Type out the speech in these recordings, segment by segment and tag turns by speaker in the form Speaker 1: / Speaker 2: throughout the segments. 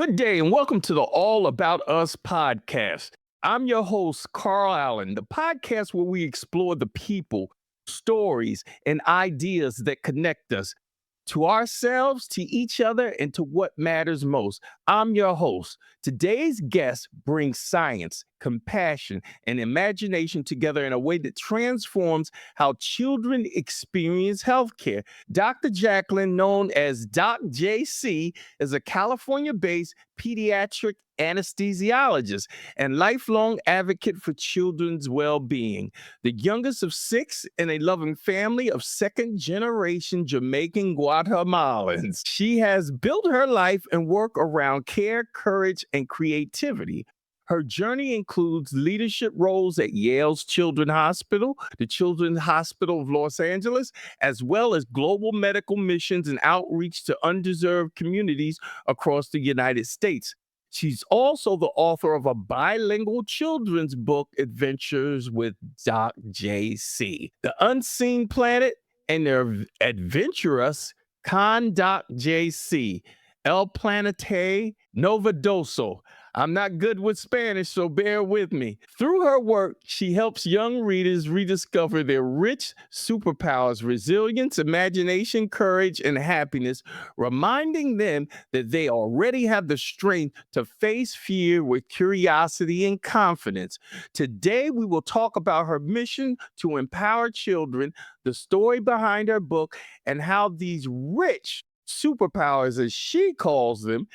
Speaker 1: Good day and welcome to the All About Us podcast. I'm your host, Carl Allen, the podcast where we explore the people, stories, and ideas that connect us to ourselves, to each other, and to what matters most. I'm your host. Today's guest brings science, compassion, and imagination together in a way that transforms how children experience healthcare. Dr. Jacqueline, known as Doc J.C., is a California based pediatric anesthesiologist and lifelong advocate for children's well being. The youngest of six in a loving family of second generation Jamaican Guatemalans. She has built her life and work around care, courage, and creativity. Her journey includes leadership roles at Yale's Children's Hospital, the Children's Hospital of Los Angeles, as well as global medical missions and outreach to undeserved communities across the United States. She's also the author of a bilingual children's book, Adventures with Doc J.C., The Unseen Planet and Their Adventurous Con Doc J.C., El Planete Novedoso. I'm not good with Spanish, so bear with me. Through her work, she helps young readers rediscover their rich superpowers, resilience, imagination, courage, and happiness, reminding them that they already have the strength to face fear with curiosity and confidence. Today, we will talk about her mission to empower children, the story behind her book, and how these rich superpowers, as she calls them,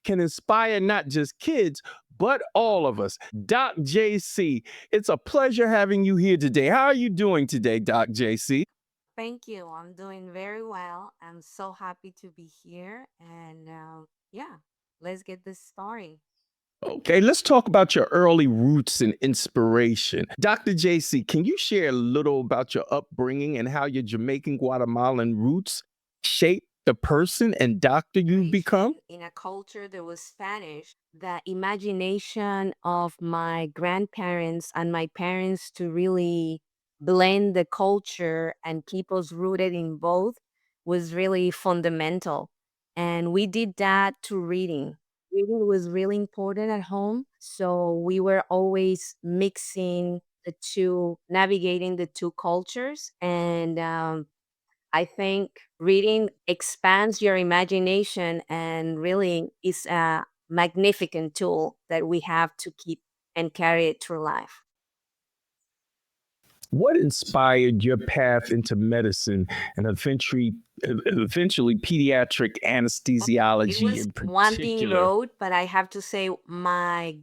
Speaker 1: can inspire not just kids, but all of us. Doc JC, it's a pleasure having you here today. How are you doing today, Doc JC?
Speaker 2: Thank you. I'm doing very well. I'm so happy to be here. And yeah, let's get this started.
Speaker 1: Okay, let's talk about your early roots and inspiration. Dr. JC, can you share a little about your upbringing and how your Jamaican Guatemalan roots shape the person and doctor you've become?
Speaker 2: In a culture that was Spanish, the imagination of my grandparents and my parents to really blend the culture and keep us rooted in both was really fundamental. And we did that to reading. Reading was really important at home. So we were always mixing the two, navigating the two cultures. And I think reading expands your imagination and really is a magnificent tool that we have to keep and carry it through life.
Speaker 1: What inspired your path into medicine and eventually pediatric
Speaker 2: It
Speaker 1: anesthesiology
Speaker 2: was
Speaker 1: in
Speaker 2: one thing
Speaker 1: particular?
Speaker 2: road, but I have to say my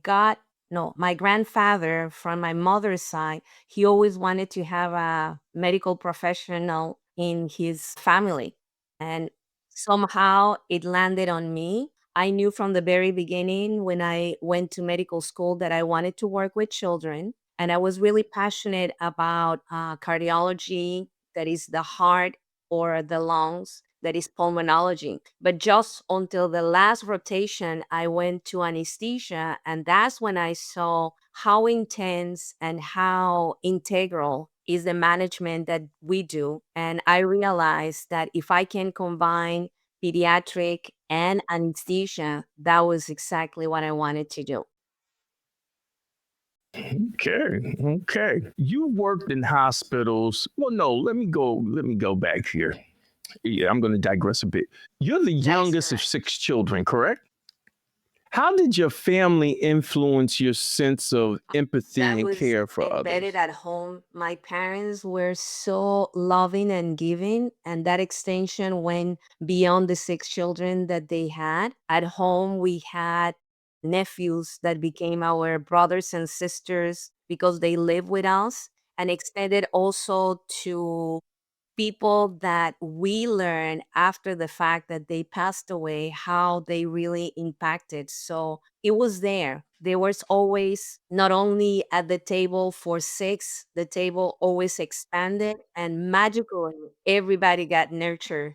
Speaker 2: grandfather from my mother's side, he always wanted to have a medical professional in his family. And somehow it landed on me. I knew from the very beginning when I went to medical school that I wanted to work with children. And I was really passionate about cardiology, that is the heart or the lungs, that is pulmonology. But just until the last rotation, I went to anesthesia. And that's when I saw how intense and how integral is the management that we do. And I realized that if I can combine pediatric and anesthesia, that was exactly what I wanted to do.
Speaker 1: Okay, okay. You worked in hospitals. Well, no, let me go back here. Yeah, I'm going to digress a bit. You're the
Speaker 2: That is
Speaker 1: youngest of
Speaker 2: correct.
Speaker 1: six children, correct? How did your family influence your sense of empathy
Speaker 2: That
Speaker 1: and
Speaker 2: was
Speaker 1: care for
Speaker 2: embedded
Speaker 1: others?
Speaker 2: at home. My parents were so loving and giving, and that extension went beyond the six children that they had. At home, we had nephews that became our brothers and sisters because they live with us, and extended also to people that we learn after the fact that they passed away, how they really impacted. So it was there. There was always not only at the table for six, the table always expanded, and magically everybody got nurtured.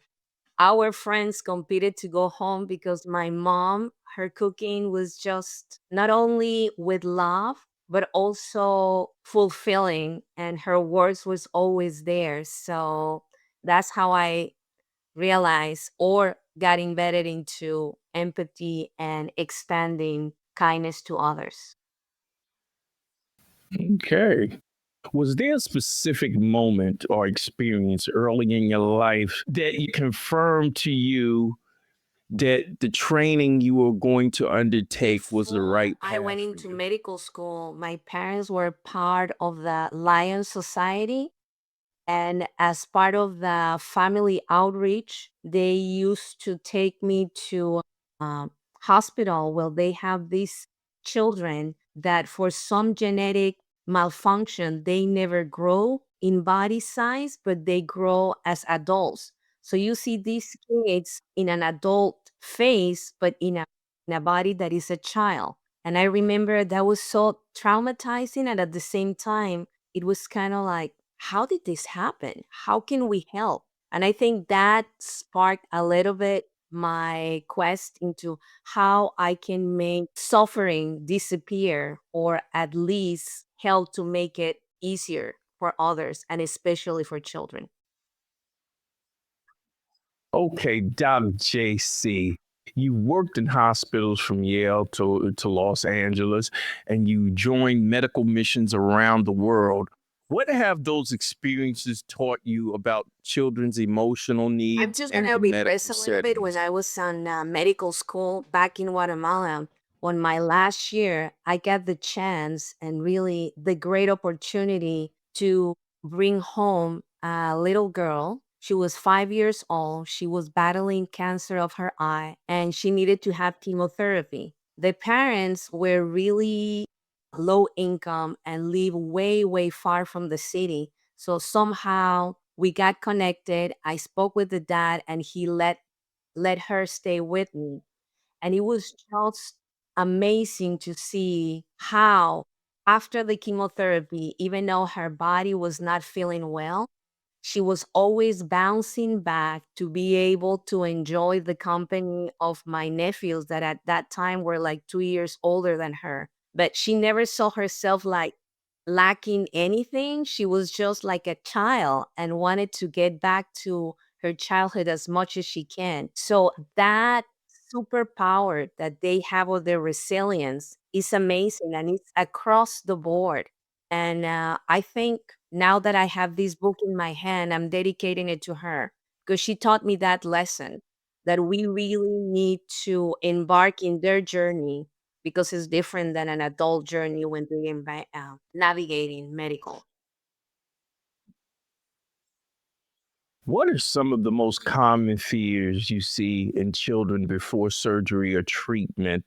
Speaker 2: Our friends competed to go home because my mom, her cooking was just not only with love, but also fulfilling, and her words was always there. So that's how I realized or got embedded into empathy and expanding kindness to others.
Speaker 1: Okay. Was there a specific moment or experience early in your life that you confirmed to you that the training you were going to undertake was the
Speaker 2: Before
Speaker 1: right
Speaker 2: I
Speaker 1: path
Speaker 2: went
Speaker 1: for
Speaker 2: into
Speaker 1: you?
Speaker 2: medical school, my parents were part of the Lion Society. And as part of the family outreach, they used to take me to a hospital where they have these children that, for some genetic malfunction, they never grow in body size, but they grow as adults. So you see these kids in an adult face, but in a body that is a child. And I remember that was so traumatizing. And at the same time, it was kind of like, how did this happen? How can we help? And I think that sparked a little bit my quest into how I can make suffering disappear, or at least help to make it easier for others and especially for children.
Speaker 1: Okay, Doc J.C. You worked in hospitals from Yale to Los Angeles, and you joined medical missions around the world. What have those experiences taught you about children's emotional
Speaker 2: I'm
Speaker 1: needs
Speaker 2: just
Speaker 1: in
Speaker 2: gonna
Speaker 1: medical
Speaker 2: regress a little bit. When
Speaker 1: settings?
Speaker 2: I was on medical school back in Guatemala, on my last year, I got the chance and really the great opportunity to bring home a little girl. She was 5 years old. She was battling cancer of her eye and she needed to have chemotherapy. The parents were really low income and live way, way far from the city. So somehow we got connected. I spoke with the dad and he let her stay with me. And it was just amazing to see how, after the chemotherapy, even though her body was not feeling well, she was always bouncing back to be able to enjoy the company of my nephews that at that time were like 2 years older than her. But she never saw herself like lacking anything. She was just like a child and wanted to get back to her childhood as much as she can. So that superpower that they have of their resilience is amazing and it's across the board. And I think now that I have this book in my hand, I'm dedicating it to her because she taught me that lesson, that we really need to embark in their journey because it's different than an adult journey when they navigating medical.
Speaker 1: What are some of the most common fears you see in children before surgery or treatment?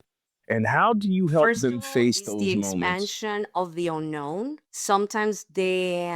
Speaker 1: And how do you help
Speaker 2: First
Speaker 1: them
Speaker 2: of all,
Speaker 1: face
Speaker 2: is the
Speaker 1: those moments?
Speaker 2: expansion of the unknown. Sometimes they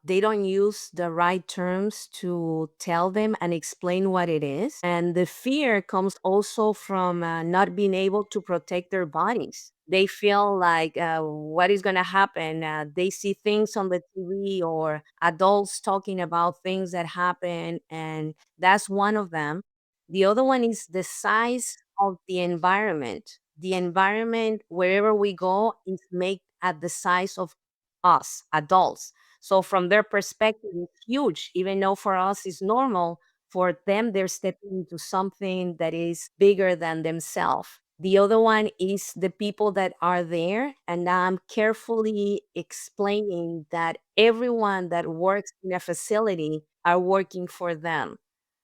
Speaker 2: don't use the right terms to tell them and explain what it is, and the fear comes also from not being able to protect their bodies. They feel like what is going to happen. They see things on the TV or adults talking about things that happen, and that's one of them. The other one is the size of the environment. The environment wherever we go is made at the size of us, adults. So from their perspective, it's huge. Even though for us it's normal, for them they're stepping into something that is bigger than themselves. The other one is the people that are there, and I'm carefully explaining that everyone that works in a facility are working for them,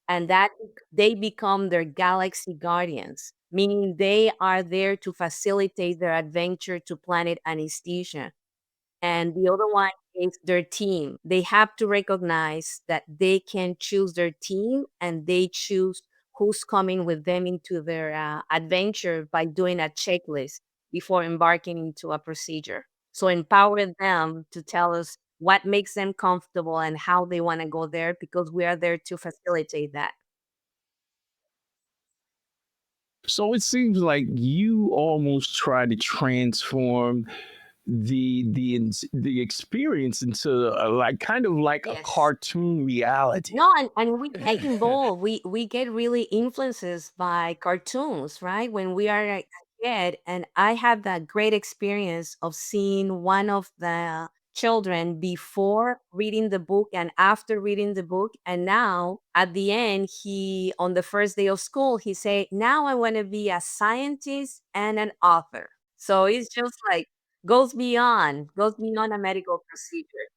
Speaker 2: and that they become their galaxy guardians, meaning they are there to facilitate their adventure to planet anesthesia. And the other one is their team. They have to recognize that they can choose their team and they choose who's coming with them into their adventure by doing a checklist before embarking into a procedure. So empower them to tell us what makes them comfortable and how they want to go there because we are there to facilitate that.
Speaker 1: So it seems like you almost try to transform the experience into like kind of like a
Speaker 2: Yes.
Speaker 1: cartoon reality.
Speaker 2: No, and we get involved. We get really influences by cartoons, right? When we are a kid, and I had that great experience of seeing one of the children before reading the book and after reading the book. And now at the end, he, on the first day of school, he say, now I want to be a scientist and an author. So it's just like goes beyond a medical procedure.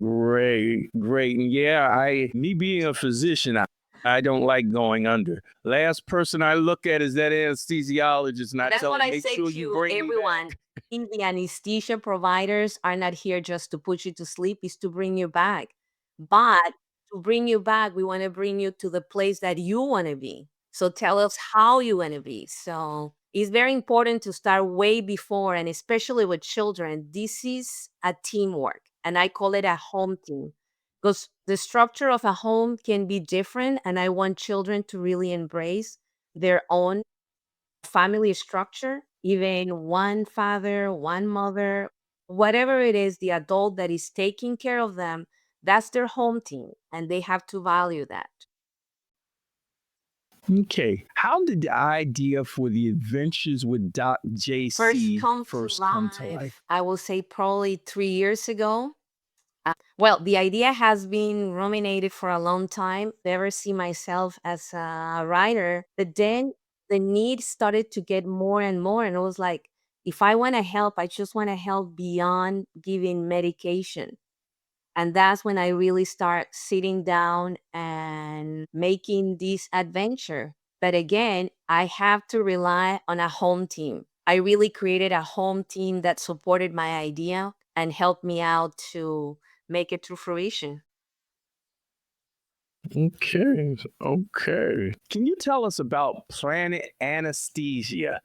Speaker 1: Great, great. And yeah, me being a physician, I don't like going under. Last person I look at is that anesthesiologist, and I
Speaker 2: That's
Speaker 1: tell
Speaker 2: what
Speaker 1: him,
Speaker 2: I
Speaker 1: make
Speaker 2: say
Speaker 1: sure you
Speaker 2: to
Speaker 1: bring me
Speaker 2: everyone.
Speaker 1: back.
Speaker 2: In the anesthesia providers are not here just to put you to sleep, is to bring you back. But to bring you back, we want to bring you to the place that you want to be. So tell us how you want to be. So it's very important to start way before, and especially with children. This is a teamwork, and I call it a home team because the structure of a home can be different. And I want children to really embrace their own family structure, even one father, one mother, whatever it is, the adult that is taking care of them, that's their home team. And they have to value that.
Speaker 1: Okay. How did the idea for the adventures with Doc
Speaker 2: First
Speaker 1: J.C.
Speaker 2: come to
Speaker 1: first come to life?
Speaker 2: life, I will say probably 3 years ago. Well, the idea has been ruminated for a long time. Never see myself as a writer, but then the need started to get more and more, and it was like, if I want to help, I just want to help beyond giving medication. And that's when I really start sitting down and making this adventure. But again, I have to rely on a home team. I really created a home team that supported my idea and helped me out to make it to fruition.
Speaker 1: Okay. Okay. Can you tell us about Planet Anesthesia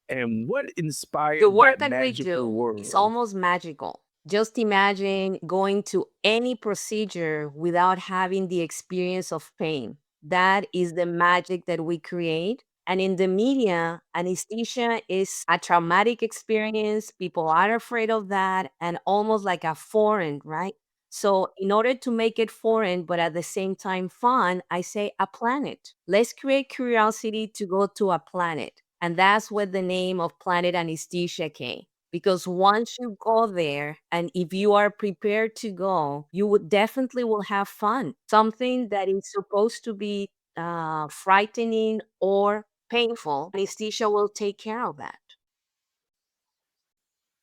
Speaker 1: and what
Speaker 2: The
Speaker 1: inspired
Speaker 2: work
Speaker 1: that
Speaker 2: that we
Speaker 1: magical
Speaker 2: do is
Speaker 1: word?
Speaker 2: almost magical. Just imagine going to any procedure without having the experience of pain. That is the magic that we create. And in the media, anesthesia is a traumatic experience. People are afraid of that and almost like a foreign, right? So, in order to make it foreign, but at the same time fun, I say a planet. Let's create curiosity to go to a planet. And that's where the name of Planet Anesthesia came. Because once you go there, and if you are prepared to go, you would definitely will have fun. Something that is supposed to be frightening or painful, anesthesia will take care of that.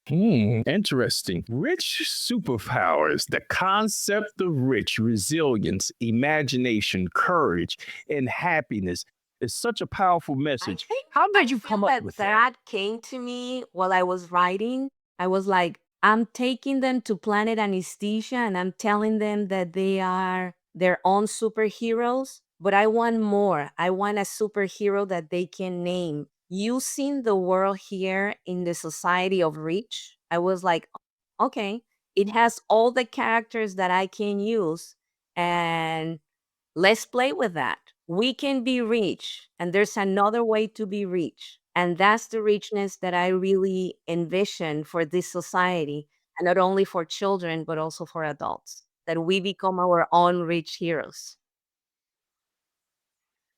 Speaker 1: Interesting. Rich superpowers, the concept of rich, resilience, imagination, courage, and happiness is such a powerful
Speaker 2: I
Speaker 1: message.
Speaker 2: think
Speaker 1: How
Speaker 2: I
Speaker 1: did you
Speaker 2: feel
Speaker 1: come up
Speaker 2: that
Speaker 1: with that?
Speaker 2: that came to me while I was writing. I was like, I'm taking them to Planet Anesthesia and I'm telling them that they are their own superheroes, but I want more. I want a superhero that they can name. Using the world here in the society of Reach, I was like, okay, it has all the characters that I can use. And let's play with that. We can be rich, and there's another way to be rich. And that's the richness that I really envision for this society, and not only for children, but also for adults, that we become our own rich heroes.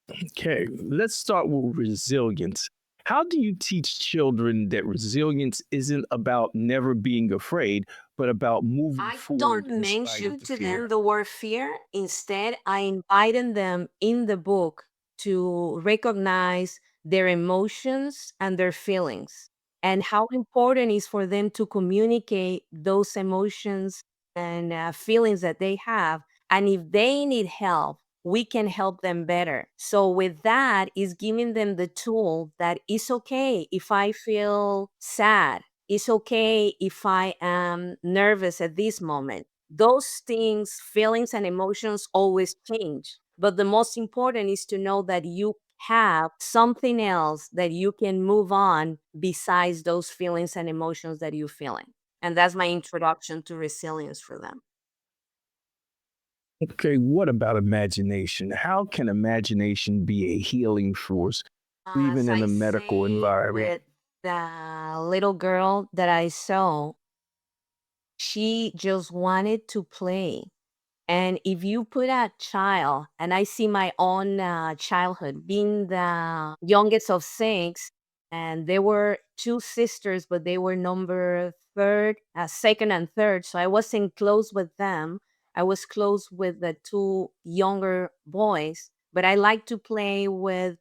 Speaker 1: Okay, let's start with resilience. How do you teach children that resilience isn't about never being afraid, but about moving
Speaker 2: I
Speaker 1: forward
Speaker 2: don't
Speaker 1: in spite
Speaker 2: mention
Speaker 1: of the
Speaker 2: to them
Speaker 1: fear?
Speaker 2: the word fear. Instead, I invited them in the book to recognize their emotions and their feelings and how important it is for them to communicate those emotions and feelings that they have. And if they need help, we can help them better. So with that is giving them the tool that it's okay if I feel sad, it's okay if I am nervous at this moment. Those things, feelings, and emotions always change. But the most important is to know that you have something else that you can move on besides those feelings and emotions that you're feeling. And that's my introduction to resilience for them.
Speaker 1: Okay, what about imagination? How can imagination be a healing force, even
Speaker 2: As
Speaker 1: in
Speaker 2: I
Speaker 1: a medical
Speaker 2: say
Speaker 1: environment?
Speaker 2: with the little girl that I saw, she just wanted to play. And if you put a child, and I see my own childhood being the youngest of six, And there were two sisters, but they were number third, second and third. So I wasn't close with them. I was close with the two younger boys, but I like to play with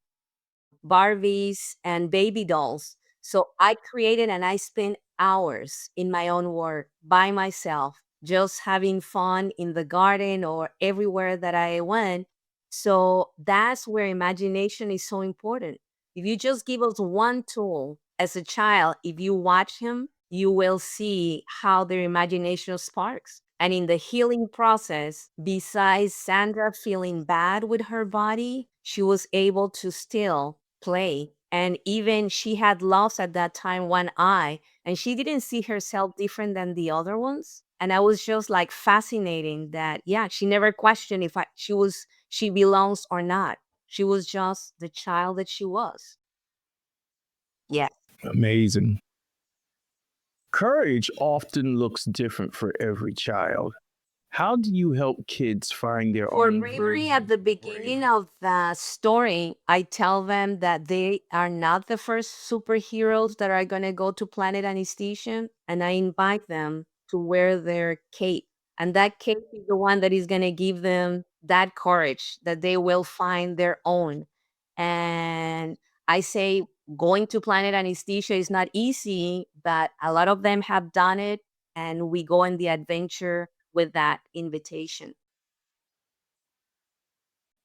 Speaker 2: Barbies and baby dolls. So I created and I spent hours in my own work by myself, just having fun in the garden or everywhere that I went. So that's where imagination is so important. If you just give us one tool as a child, if you watch him, you will see how their imagination sparks. And in the healing process, besides Sandra feeling bad with her body, she was able to still play. And even she had lost at that time one eye, and she didn't see herself different than the other ones. And I was just like fascinating that, yeah, she never questioned if she belongs or not. She was just the child that she was. Yeah.
Speaker 1: Amazing. Courage often looks different for every child. How do you help kids find their
Speaker 2: For
Speaker 1: own
Speaker 2: bravery,
Speaker 1: version
Speaker 2: at the
Speaker 1: of
Speaker 2: beginning
Speaker 1: bravery?
Speaker 2: of the story, I tell them that they are not the first superheroes that are going to go to Planet Anesthesia, and I invite them to wear their cape. And that cape is the one that is going to give them that courage that they will find their own. And I say going to Planet Anesthesia is not easy, but a lot of them have done it, and we go on the adventure with that invitation.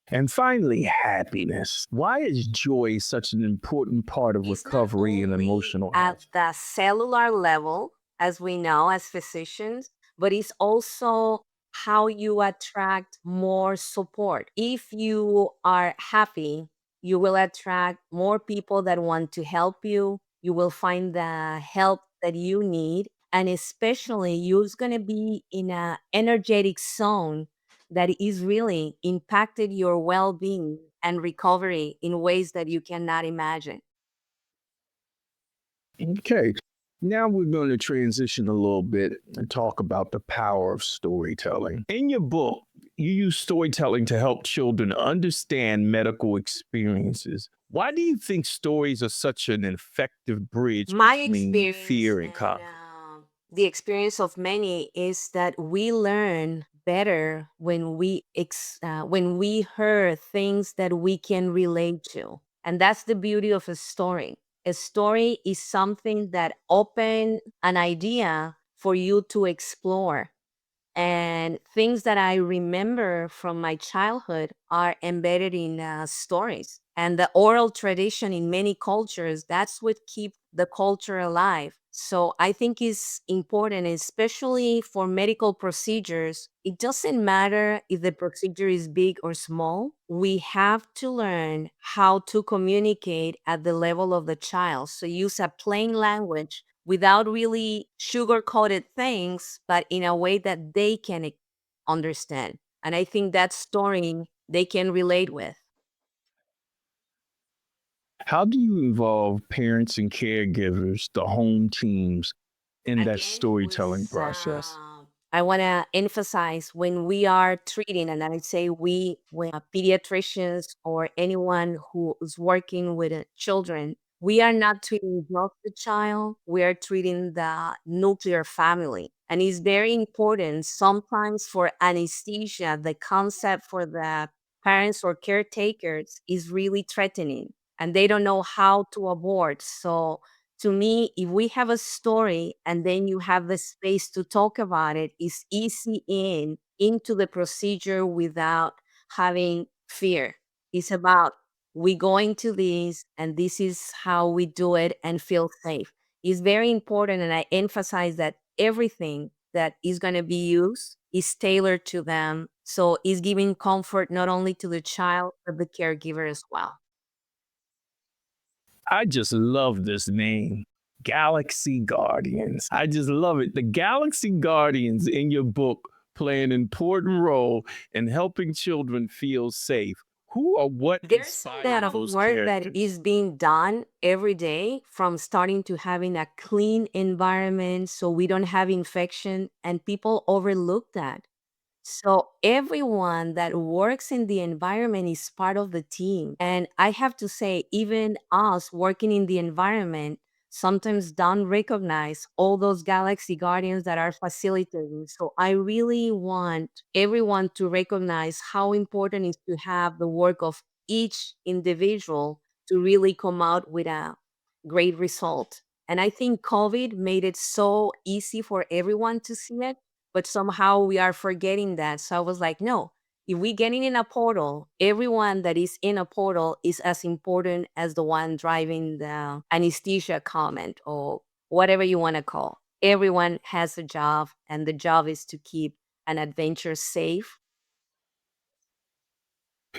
Speaker 1: And finally, happiness. Why is joy such an important part of
Speaker 2: It's not
Speaker 1: recovery and
Speaker 2: only
Speaker 1: emotional
Speaker 2: at
Speaker 1: health?
Speaker 2: the cellular level, as we know as physicians, but it's also how you attract more support. If you are happy, you will attract more people that want to help you. You will find the help that you need. And especially, you're going to be in an energetic zone that is really impacted your well being and recovery in ways that you cannot imagine.
Speaker 1: Okay. Now we're going to transition a little bit and talk about the power of storytelling. In your book, you use storytelling to help children understand medical experiences. Why do you think stories are such an effective bridge
Speaker 2: My
Speaker 1: between
Speaker 2: experience
Speaker 1: fear and
Speaker 2: and
Speaker 1: confidence?
Speaker 2: the experience of many is that we learn better when when we hear things that we can relate to, and that's the beauty of a story. A story is something that open an idea for you to explore, and things that I remember from my childhood are embedded in stories. And the oral tradition in many cultures, that's what keep the culture alive. So I think is important, especially for medical procedures. It doesn't matter if the procedure is big or small. We have to learn how to communicate at the level of the child. So use a plain language without really sugar coated things, but in a way that they can understand. And I think that story they can relate with.
Speaker 1: How do you involve parents and caregivers, the home teams, in that
Speaker 2: Again,
Speaker 1: storytelling
Speaker 2: was
Speaker 1: process?
Speaker 2: I want to emphasize when we are treating, and I say we, when pediatricians or anyone who is working with children, we are not treating just the child, we are treating the nuclear family. And it's very important sometimes for anesthesia, the concept for the parents or caretakers is really threatening and they don't know how to abort. So to me, if we have a story and then you have the space to talk about it, it's easy into the procedure without having fear. It's about we go into this and this is how we do it and feel safe. It's very important, and I emphasize that everything that is going to be used is tailored to them. So it's giving comfort not only to the child but the caregiver as well.
Speaker 1: I just love this name, Galaxy Guardians. I just love it. The Galaxy Guardians in your book play an important role in helping children feel safe. Who or what
Speaker 2: There's a lot
Speaker 1: inspired
Speaker 2: of
Speaker 1: those
Speaker 2: work that
Speaker 1: characters?
Speaker 2: is being done every day, from starting to having a clean environment so we don't have infection, and people overlook that. So everyone that works in the environment is part of the team. And I have to say, even us working in the environment sometimes don't recognize all those galaxy guardians that are facilitating. So I really want everyone to recognize how important it is to have the work of each individual to really come out with a great result. And I think COVID made it so easy for everyone to see it, but somehow we are forgetting that. So I was like, no, if we getting in a portal, everyone that is in a portal is as important as the one driving the anesthesia comment or whatever you want to call. Everyone has a job, and the job is to keep an adventure safe.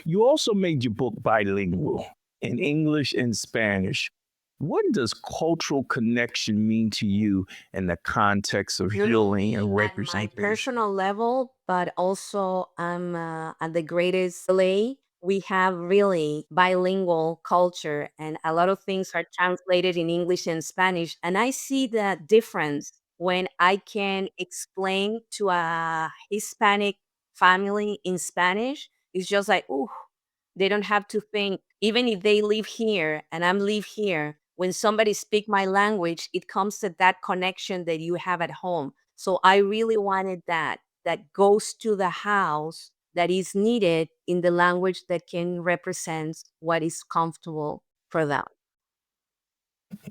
Speaker 1: You also made your book bilingual in English and Spanish. What does cultural connection mean to you in the context of healing
Speaker 2: Really,
Speaker 1: and
Speaker 2: at my
Speaker 1: representation?
Speaker 2: personal level, but also at the greatest LA. We have really bilingual culture, and a lot of things are translated in English and Spanish. And I see the difference when I can explain to a Hispanic family in Spanish. It's just like, oh, they don't have to think, even if they live here and I'm live here, when somebody speak my language, it comes to that connection that you have at home. So I really wanted that goes to the house that is needed in the language that can represent what is comfortable for them.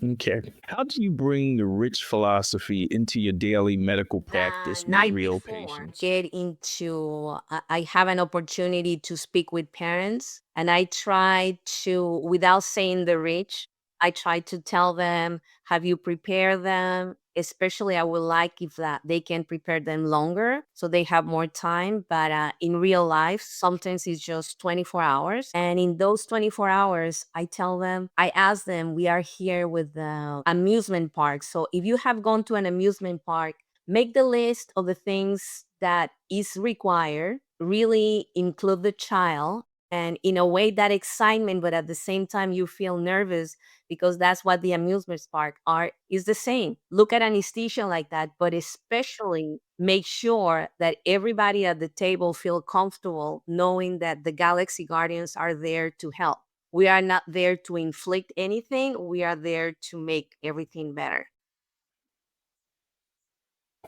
Speaker 1: Okay. How do you bring the rich philosophy into your daily medical
Speaker 2: The
Speaker 1: practice with
Speaker 2: night
Speaker 1: real
Speaker 2: before
Speaker 1: patients?
Speaker 2: get into I have an opportunity to speak with parents, and I try to, without saying the rich, I try to tell them, have you prepared them? Especially I would like if that they can prepare them longer so they have more time. But in real life sometimes it's just 24 hours, and in those 24 hours I tell them, I ask them, we are here with the amusement park, so if you have gone to an amusement park, make the list of the things that is required, really include the child, and in a way that excitement, but at the same time you feel nervous because that's what the amusement park are is the same. Look at anesthesia like that, but especially make sure that everybody at the table feel comfortable knowing that the Galaxy Guardians are there to help. We are not there to inflict anything, we are there to make everything better.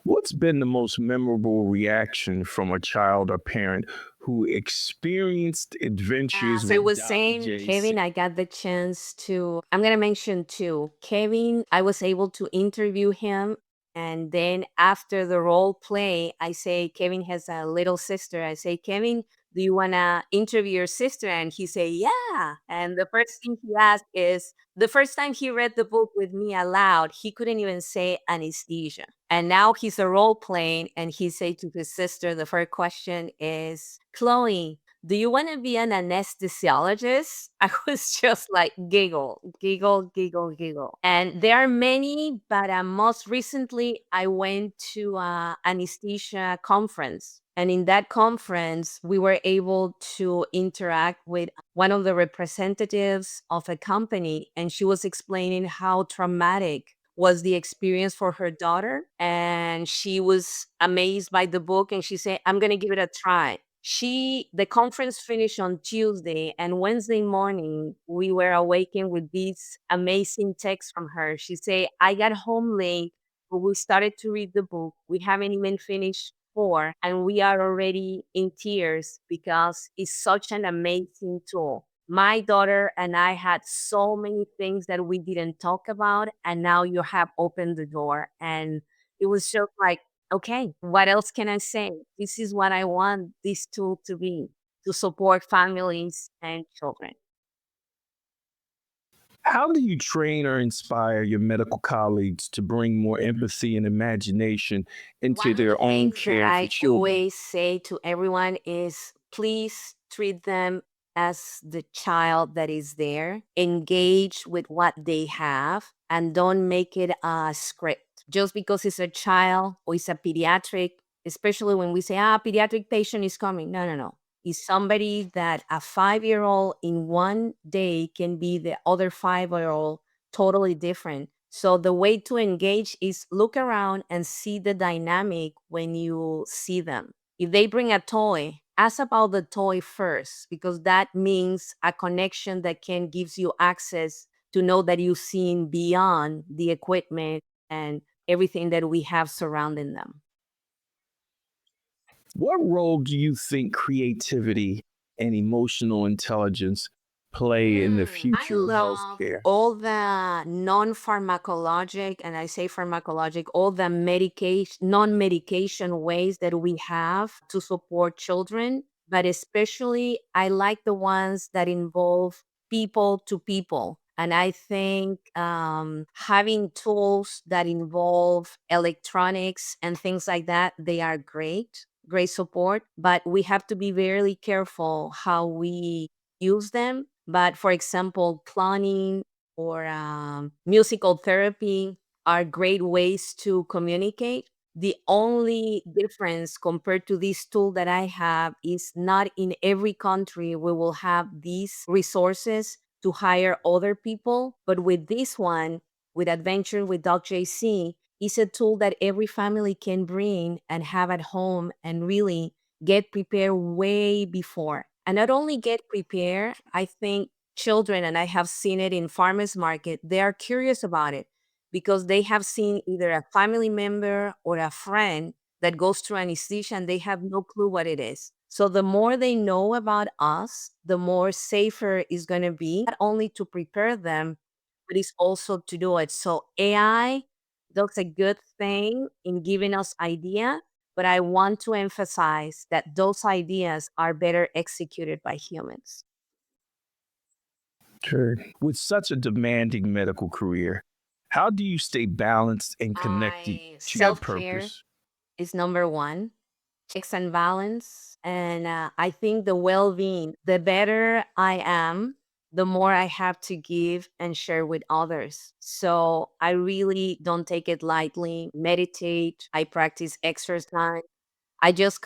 Speaker 1: What's been the most memorable reaction from a child or parent who experienced adventures
Speaker 2: So I
Speaker 1: with
Speaker 2: was
Speaker 1: Doc
Speaker 2: saying,
Speaker 1: J.C.?
Speaker 2: Kevin, I got the chance to, I'm going to mention two. Kevin, I was able to interview him. And then after the role play, I say, Kevin has a little sister. I say, Kevin, do you want to interview your sister? And he say, yeah. And the first thing he asked is, the first time he read the book with me aloud, he couldn't even say anesthesia. And now he's a role playing, and he say to his sister, the first question is, Chloe, do you want to be an anesthesiologist? I was just like giggle, giggle, giggle, giggle. And there are many, but most recently I went to anesthesia conference. And in that conference, we were able to interact with one of the representatives of a company, and she was explaining how traumatic was the experience for her daughter. And she was amazed by the book, and she said, I'm going to give it a try. The conference finished on Tuesday, and Wednesday morning we were awakened with this amazing text from her. She said, I got home late, but we started to read the book. We haven't even finished four, and we are already in tears because it's such an amazing tool. My daughter and I had so many things that we didn't talk about, and now you have opened the door. And it was just like, okay, what else can I say? This is what I want this tool to be, to support families and children.
Speaker 1: How do you train or inspire your medical colleagues to bring more empathy and imagination into
Speaker 2: One of the
Speaker 1: their own
Speaker 2: things that
Speaker 1: care for
Speaker 2: I
Speaker 1: children?
Speaker 2: always say to everyone is, please treat them as the child that is there. Engage with what they have and don't make it a script. Just because it's a child or it's a pediatric, especially when we say, pediatric patient is coming. No, no, no. Is somebody that a 5-year old in one day can be the other 5-year old totally different. So the way to engage is look around and see the dynamic when you see them. If they bring a toy, ask about the toy first, because that means a connection that can gives you access to know that you've seen beyond the equipment and everything that we have surrounding them.
Speaker 1: What role do you think creativity and emotional intelligence play in the
Speaker 2: I
Speaker 1: future of
Speaker 2: love
Speaker 1: healthcare?
Speaker 2: all the non-pharmacologic, and I say pharmacologic, all the medication, non-medication ways that we have to support children, but especially I like the ones that involve people to people. And I think having tools that involve electronics and things like that, they are great support, but we have to be very careful how we use them. But for example, cloning or musical therapy are great ways to communicate. The only difference compared to this tool that I have is not in every country we will have these resources to hire other people. But with this one, with Adventure with Doc J.C., is a tool that every family can bring and have at home and really get prepared way before. And not only get prepared, I think children, and I have seen it in farmers market, they are curious about it because they have seen either a family member or a friend that goes through anesthesia and they have no clue what it is. So the more they know about us, the more safer it's going to be, not only to prepare them, but it's also to do it. So AI does a good thing in giving us idea, but I want to emphasize that those ideas are better executed by humans.
Speaker 1: Sure. With such a demanding medical career, how do you stay balanced and connected
Speaker 2: I
Speaker 1: to your
Speaker 2: self care
Speaker 1: purpose?
Speaker 2: is number one. Checks and balance, and I think the well being. The better I am, the more I have to give and share with others. So I really don't take it lightly. Meditate. I practice exercise. I just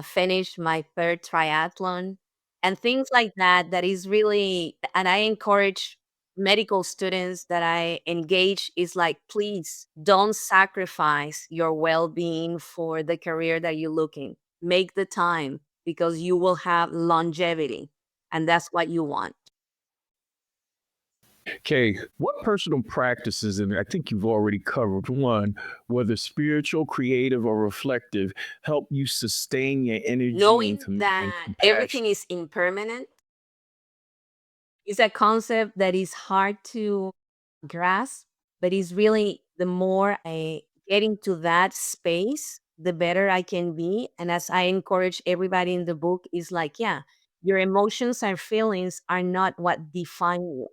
Speaker 2: finished my third triathlon and things like that. That is really, and I encourage medical students that I engage is like, please don't sacrifice your well being for the career that you're looking. Make the time because you will have longevity and that's what you want.
Speaker 1: Okay, what personal practices, and I think you've already covered one, whether spiritual, creative, or reflective, help you sustain your energy and,
Speaker 2: Knowing
Speaker 1: and
Speaker 2: that
Speaker 1: compassion?
Speaker 2: everything is impermanent is a concept that is hard to grasp, but it's really the more I get into that space, the better I can be. And as I encourage everybody in the book, is like, yeah, your emotions and feelings are not what define you.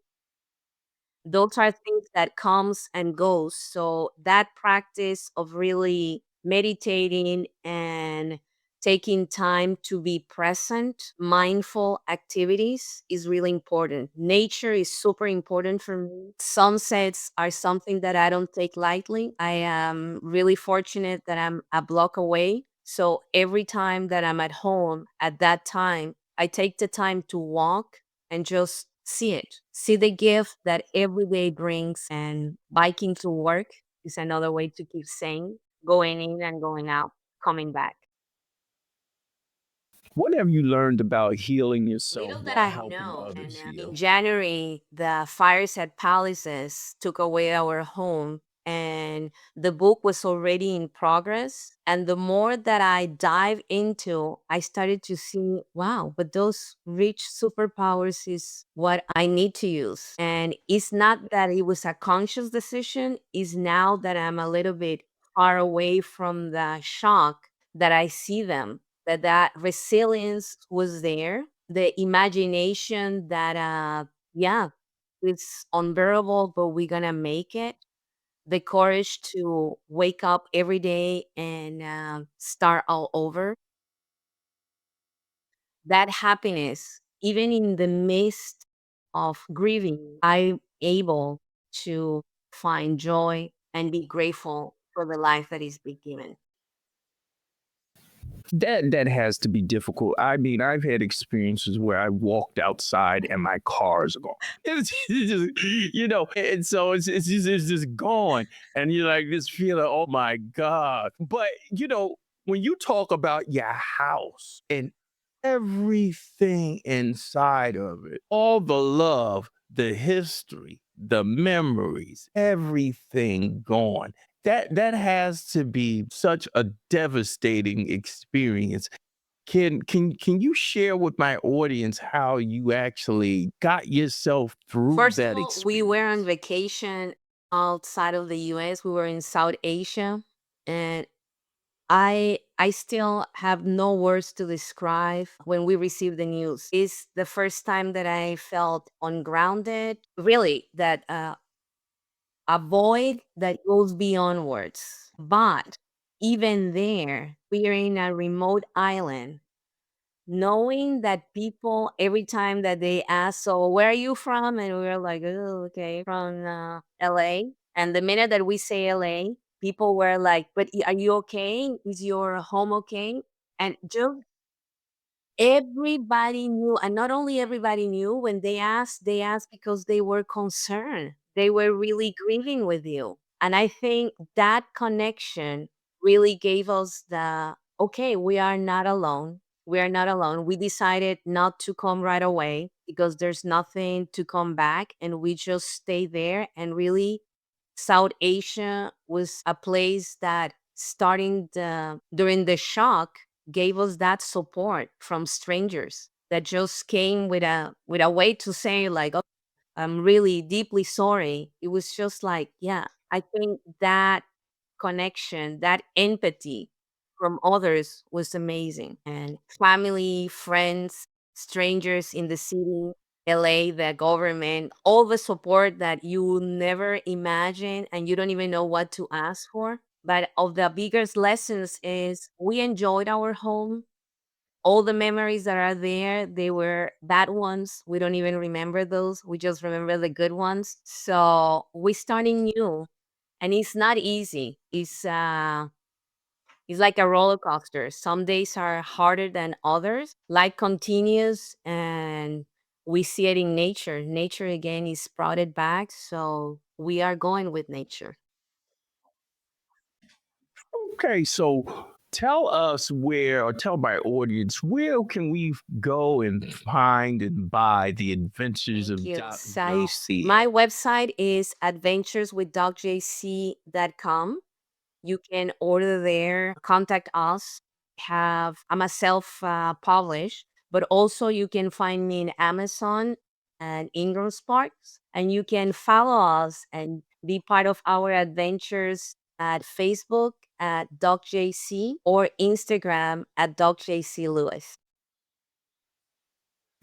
Speaker 2: Those are things that comes and goes. So that practice of really meditating and taking time to be present, mindful activities is really important. Nature is super important for me. Sunsets are something that I don't take lightly. I am really fortunate that I'm a block away. So every time that I'm at home at that time, I take the time to walk and just see it. See the gift that every day brings. And biking to work is another way to keep sane, going in and going out, coming back.
Speaker 1: What have you learned about healing yourself
Speaker 2: Little that
Speaker 1: while
Speaker 2: I
Speaker 1: helping
Speaker 2: know. And
Speaker 1: others
Speaker 2: in
Speaker 1: heal?
Speaker 2: January, the fires at Palaces took away our home, and the book was already in progress. And the more that I dive into, I started to see, wow, but those rich superpowers is what I need to use. And it's not that it was a conscious decision, it's now that I'm a little bit far away from the shock that I see them, that resilience was there, the imagination that yeah, it's unbearable but we're gonna make it, the courage to wake up every day and start all over, that happiness even in the midst of grieving, I'm able to find joy and be grateful for the life that is being given.
Speaker 1: That has to be difficult. I mean, I've had experiences where I walked outside and my car's gone. It's just, and so it's just gone, and you're like this feeling, oh my god. But When you talk about your house and everything inside of it, all the love, the history, the memories, everything gone. That has to be such a devastating experience. Can you share with my audience how you actually got yourself through
Speaker 2: First of
Speaker 1: that
Speaker 2: all, we were on
Speaker 1: experience?
Speaker 2: vacation outside of the US. We were in South Asia, and I still have no words to describe when we received the news. It's the first time that I felt ungrounded, really, that a void that goes beyond words. But even there, we are in a remote island, knowing that people every time that they ask, so where are you from, and we're like, oh, okay, from LA. And the minute that we say LA, people were like, but are you okay, is your home okay? And just everybody knew, and not only everybody knew, when they asked because they were concerned. They were really grieving with you. And I think that connection really gave us the okay, we are not alone. We are not alone. We decided not to come right away because there's nothing to come back. And we just stay there. And really, South Asia was a place that starting during the shock gave us that support from strangers that just came with a way to say like, oh, I'm really deeply sorry. It was just like, yeah, I think that connection, that empathy from others was amazing. And family, friends, strangers in the city, LA, the government, all the support that you never imagine and you don't even know what to ask for. But of the biggest lessons is we enjoyed our home. All the memories that are there, they were bad ones. We don't even remember those. We just remember the good ones. So we starting new, and it's not easy. It's like a roller coaster. Some days are harder than others. Life continues, and we see it in nature. Nature again is sprouted back, so we are going with nature.
Speaker 1: Okay, so tell us where, or tell my audience, where can we go and find and buy the adventures
Speaker 2: Thank
Speaker 1: of
Speaker 2: you.
Speaker 1: Doc
Speaker 2: So
Speaker 1: J.C.?
Speaker 2: my website is adventureswithdocjc.com. You can order there, contact us. Have I'm a self publish, but also you can find me in Amazon and Ingram Sparks, and you can follow us and be part of our adventures at Facebook at Doc JC or Instagram at Doc JC Lewis.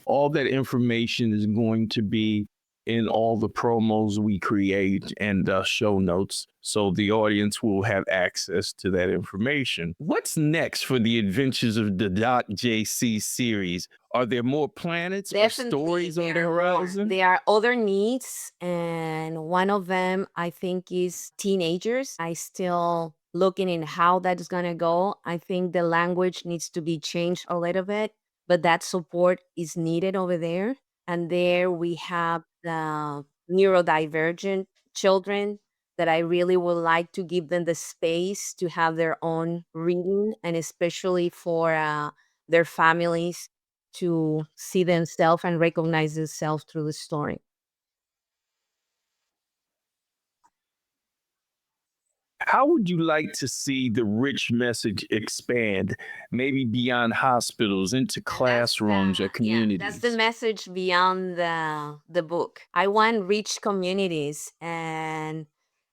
Speaker 1: All that information is going to be in all the promos we create and show notes, so the audience will have access to that information. What's next for the adventures of the Doc JC series? Are there more planets or
Speaker 2: Definitely,
Speaker 1: stories on the
Speaker 2: there are more.
Speaker 1: horizon?
Speaker 2: There are other needs, and one of them I think is teenagers. I still looking in how that's gonna go. I think the language needs to be changed a little bit, but that support is needed over there. And there we have the neurodivergent children that I really would like to give them the space to have their own reading, and especially for their families to see themselves and recognize themselves through the story.
Speaker 1: How would you like to see the rich message expand, maybe beyond hospitals into
Speaker 2: And that's
Speaker 1: classrooms or
Speaker 2: that's the
Speaker 1: communities?
Speaker 2: message beyond the book. I want rich communities, and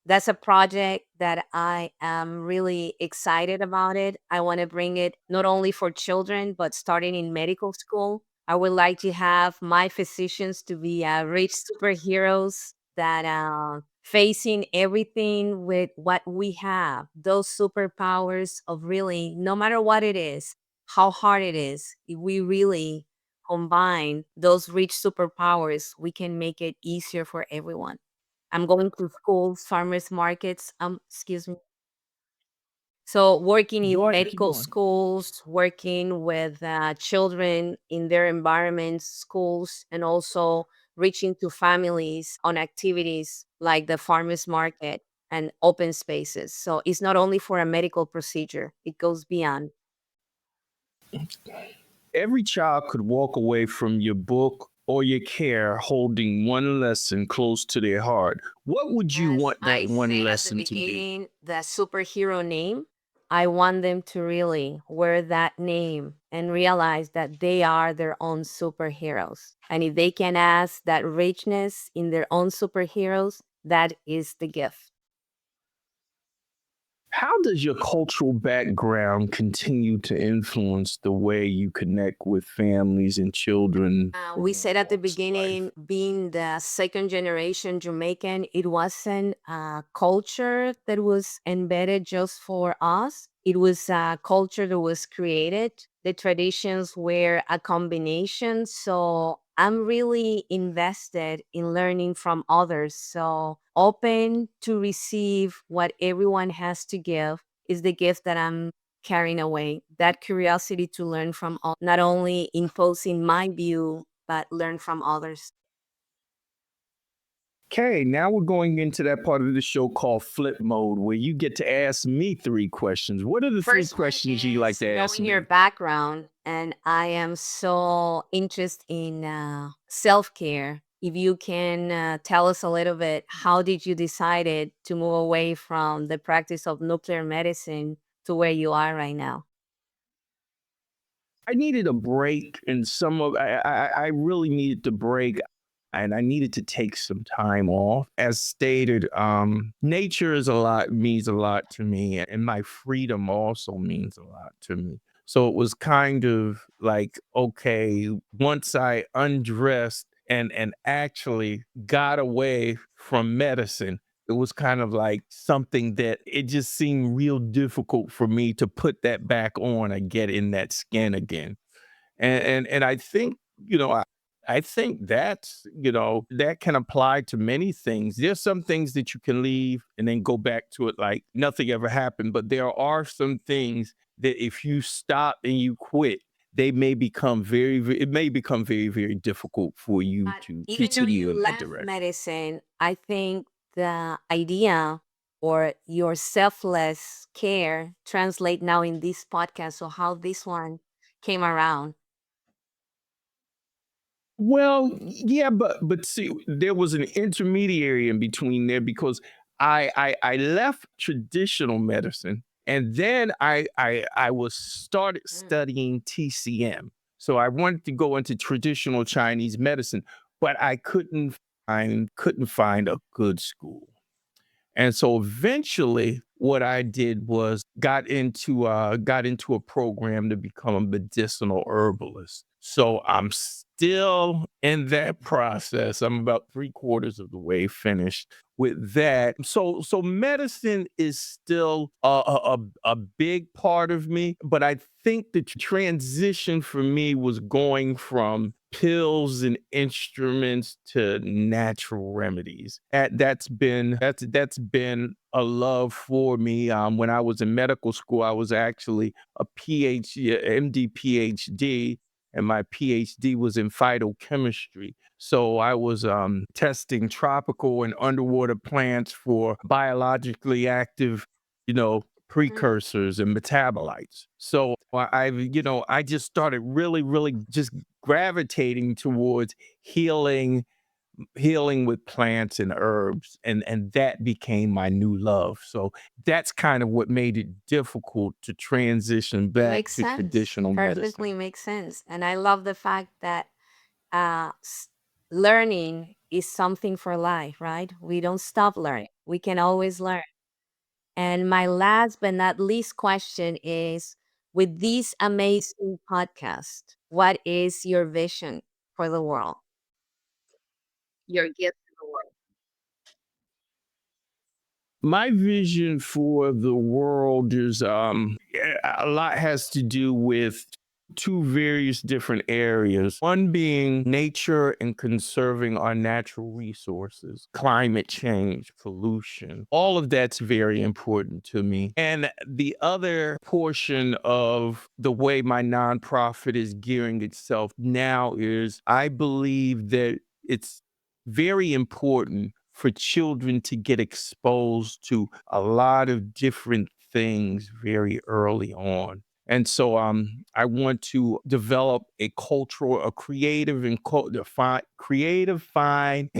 Speaker 2: that's a project that I am really excited about it. I want to bring it not only for children but starting in medical school. I would like to have my physicians to be rich superheroes that facing everything with what we have, those superpowers of really no matter what it is, how hard it is, if we really combine those rich superpowers, we can make it easier for everyone. I'm going to schools, farmers markets, excuse me. So working in
Speaker 1: Go ahead, keep
Speaker 2: medical
Speaker 1: going.
Speaker 2: schools, working with children in their environments, schools, and also reaching to families on activities like the farmers market. and open spaces. So it's not only for a medical procedure, it goes beyond.
Speaker 1: Every child could walk away from your book or your care holding one lesson close to their heart. What would you
Speaker 2: As
Speaker 1: want that
Speaker 2: I
Speaker 1: one
Speaker 2: said at the
Speaker 1: lesson to be?
Speaker 2: beginning, the superhero name, I want them to really wear that name and realize that they are their own superheroes. And if they can ask that richness in their own superheroes, that is the gift.
Speaker 1: How does your cultural background continue to influence the way you connect with families and children in
Speaker 2: We
Speaker 1: all
Speaker 2: said at the
Speaker 1: walks of life?
Speaker 2: beginning, being the second generation Jamaican, it wasn't a culture that was embedded just for us. It was a culture that was created. The traditions were a combination. So I'm really invested in learning from others. So open to receive what everyone has to give is the gift that I'm carrying away, that curiosity to learn from all, not only imposing my view, but learn from others.
Speaker 1: Okay, now we're going into that part of the show called flip mode, where you get to ask me three questions. What are the three
Speaker 2: First one
Speaker 1: questions you like
Speaker 2: is
Speaker 1: to ask
Speaker 2: knowing your
Speaker 1: me?
Speaker 2: background, and I am so interested in self care. If you can tell us a little bit, how did you decided to move away from the practice of nuclear medicine to where you are right now?
Speaker 1: I needed a break, and I really needed to break, and I needed to take some time off. As stated, nature is a lot means a lot to me, and my freedom also means a lot to me. So it was kind of like, okay, once I undressed and actually got away from medicine, it was kind of like something that it just seemed real difficult for me to put that back on and get in that skin again. And I think, you know, I think that's, that can apply to many things. There's some things that you can leave and then go back to it like nothing ever happened. But there are some things that if you stop and you quit, they may become it may become very, very difficult for you
Speaker 2: But
Speaker 1: to
Speaker 2: even though
Speaker 1: continue
Speaker 2: you
Speaker 1: in that
Speaker 2: left
Speaker 1: direction.
Speaker 2: medicine, I think the idea or your selfless care translate now in this podcast. So how this one came around.
Speaker 1: Well, yeah, but see, there was an intermediary in between there because I left traditional medicine and then I was started
Speaker 2: Mm.
Speaker 1: studying TCM. So I wanted to go into traditional Chinese medicine, but I couldn't find a good school. And so eventually what I did was got into a program to become a medicinal herbalist. So I'm still in that process. I'm about three quarters of the way finished with that. So medicine is still a big part of me, but I think the transition for me was going from pills and instruments to natural remedies. That's been a love for me. When I was in medical school, I was actually a PhD, MD PhD, and my PhD was in phytochemistry. So I was testing tropical and underwater plants for biologically active,
Speaker 2: Mm.
Speaker 1: precursors and metabolites. So I just started really, really just gravitating towards healing healing with plants and herbs, and that became my new love. So that's kind of what made it difficult to transition back
Speaker 2: Makes
Speaker 1: to
Speaker 2: sense.
Speaker 1: traditional
Speaker 2: Perfectly
Speaker 1: medicine.
Speaker 2: makes sense. And I love the fact that uh, s- learning is something for life, right? We don't stop learning. We can always learn. And my last but not least question is, with this amazing podcast, what is your vision for the world? Your gift to the world.
Speaker 1: My vision for the world is a lot has to do with two various different areas. One being nature and conserving our natural resources, climate change, pollution. All of that's very important to me. And the other portion of the way my nonprofit is gearing itself now is I believe that it's very important for children to get exposed to a lot of different things very early on. And so I want to develop a cultural, a creative and creative, fine,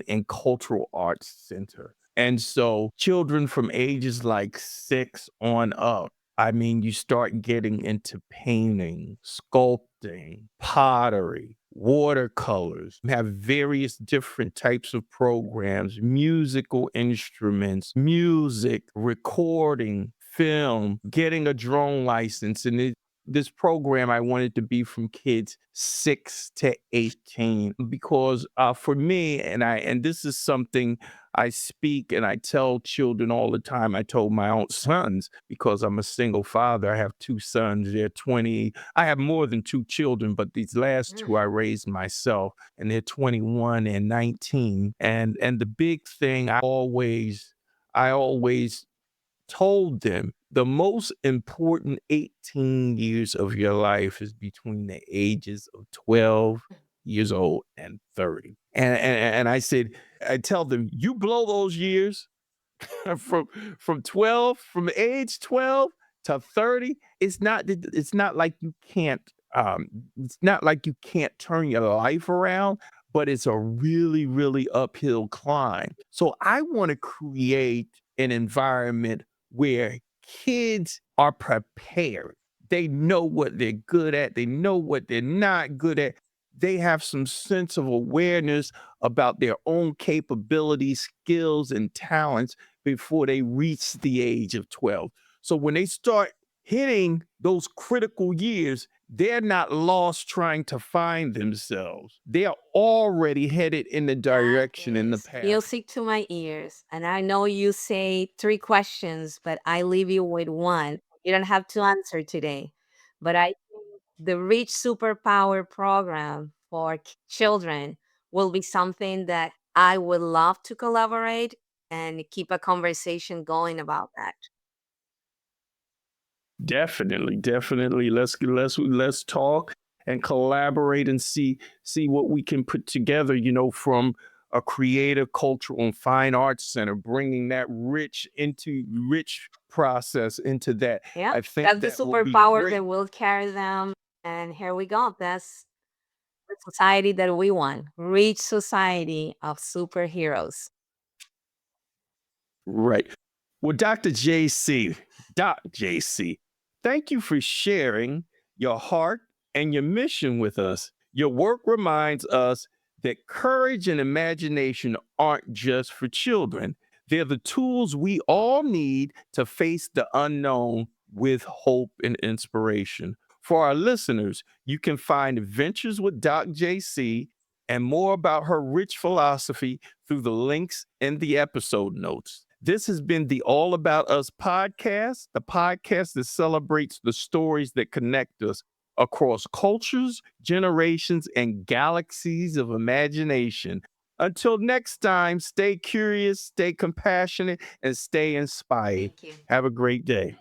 Speaker 1: and cultural arts center. And so children from ages like 6 on up, I mean, you start getting into painting, sculpting, pottery, watercolors, have various different types of programs, musical instruments, music, recording, film, getting a drone license. And this program, I wanted to be from kids 6 to 18 because for me, and this is something I speak and I tell children all the time. I told my own sons because I'm a single father. I have 2 sons. They're 20. I have more than 2 children, but these last 2 I raised myself, and they're 21 and 19. And the big thing I always told them the most important 18 years of your life is between the ages of 12 years old and 30. And I said, I tell them, you blow those years from from 12, from age 12 to 30, it's not like you can't it's not like you can't turn your life around, but it's a really, really uphill climb. So I want to create an environment where kids are prepared. They know what they're good at, they know what they're not good at. They have some sense of awareness about their own capabilities, skills, and talents before they reach the age of 12. So when they start hitting those critical years, they're not lost trying to find themselves. They're already headed in the
Speaker 2: That
Speaker 1: direction in the
Speaker 2: is
Speaker 1: path.
Speaker 2: music to my ears. And I know you say three questions, but I leave you with one. You don't have to answer today. But I think the Rich Superpower program for children will be something that I would love to collaborate and keep a conversation going about that.
Speaker 1: Definitely, definitely. Let's talk and collaborate and see what we can put together. From a creative, cultural, and fine arts center, bringing that rich process into that.
Speaker 2: Yeah,
Speaker 1: I think
Speaker 2: that's the
Speaker 1: that will be
Speaker 2: superpower
Speaker 1: great.
Speaker 2: that will carry them. And here we go. That's the society that we want. Rich society of superheroes.
Speaker 1: Right. Well, Doc J.C, thank you for sharing your heart and your mission with us. Your work reminds us that courage and imagination aren't just for children, they're the tools we all need to face the unknown with hope and inspiration. For our listeners, you can find Adventures with Doc J.C and more about her rich philosophy through the links in the episode notes. This has been the All About Us podcast, the podcast that celebrates the stories that connect us across cultures, generations, and galaxies of imagination. Until next time, stay curious, stay compassionate, and stay inspired.
Speaker 2: Thank you.
Speaker 1: Have a great day.